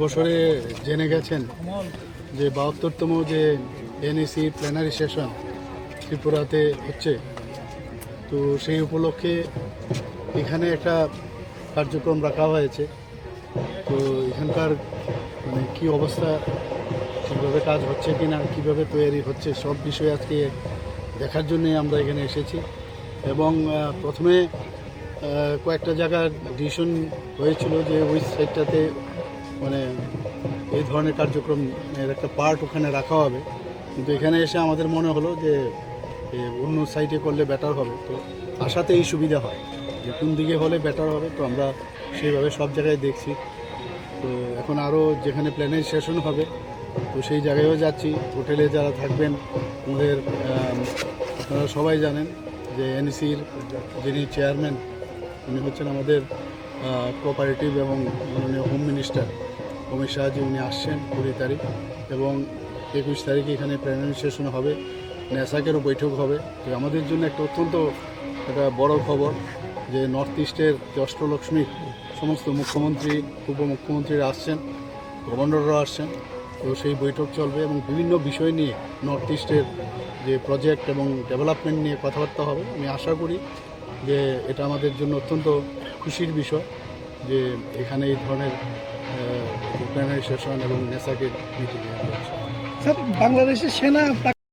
বছরে জেনে গেছেন যে ৭২তম যে এনইসি প্ল্যানারি সেশন ত্রিপুরাতে হচ্ছে, তো সেই উপলক্ষে এখানে একটা কার্যক্রম রাখা হয়েছে। তো এখানকার মানে কী অবস্থা, কীভাবে কাজ হচ্ছে কি না, কীভাবে তৈরি হচ্ছে, সব বিষয়ে আজকে দেখার জন্যে আমরা এখানে এসেছি। এবং প্রথমে কয়েকটা জায়গার ডিসিশন হয়েছিল যে ওই সাইডটাতে মানে এই ধরনের কার্যক্রমের একটা পার্ট ওখানে রাখা হবে, কিন্তু এখানে এসে আমাদের মনে হলো যে অন্য সাইডে করলে বেটার হবে। তো আসাতেই সুবিধা হয় যে কোন দিকে হলে বেটার হবে, তো আমরা সেইভাবে সব জায়গায় দেখছি। তো এখন আরও যেখানে প্ল্যানারি সেশন হবে তো সেই জায়গায়ও যাচ্ছি। হোটেলে যারা থাকবেন আমাদের আপনারা সবাই জানেন যে এনইসির যিনি চেয়ারম্যান উনি হচ্ছেন আমাদের কোঅপারেটিভ এবং মাননীয় হোম মিনিস্টার অমিত শাহজি, উনি আসছেন ২০ তারিখ এবং ২১ তারিখে এখানে প্ল্যানারি সেশন হবে, ন্যাসাকেরও বৈঠক হবে। তো আমাদের জন্য একটা অত্যন্ত একটা বড় খবর যে নর্থ ইস্টের যে অষ্টলক্ষ্মী সমস্ত মুখ্যমন্ত্রী উপমুখ্যমন্ত্রীরা আসছেন, গভর্নররাও আসছেন। তো সেই বৈঠক চলবে এবং বিভিন্ন বিষয় নিয়ে নর্থ ইস্টের যে প্রজেক্ট এবং ডেভেলপমেন্ট নিয়ে কথাবার্তা হবে। আমি আশা করি যে এটা আমাদের জন্য অত্যন্ত খুশির বিষয় যে এখানে এই ধরনের প্ল্যানারি সেশন এবং নেসাকের মিটিং। স্যার, বাংলাদেশের সেনা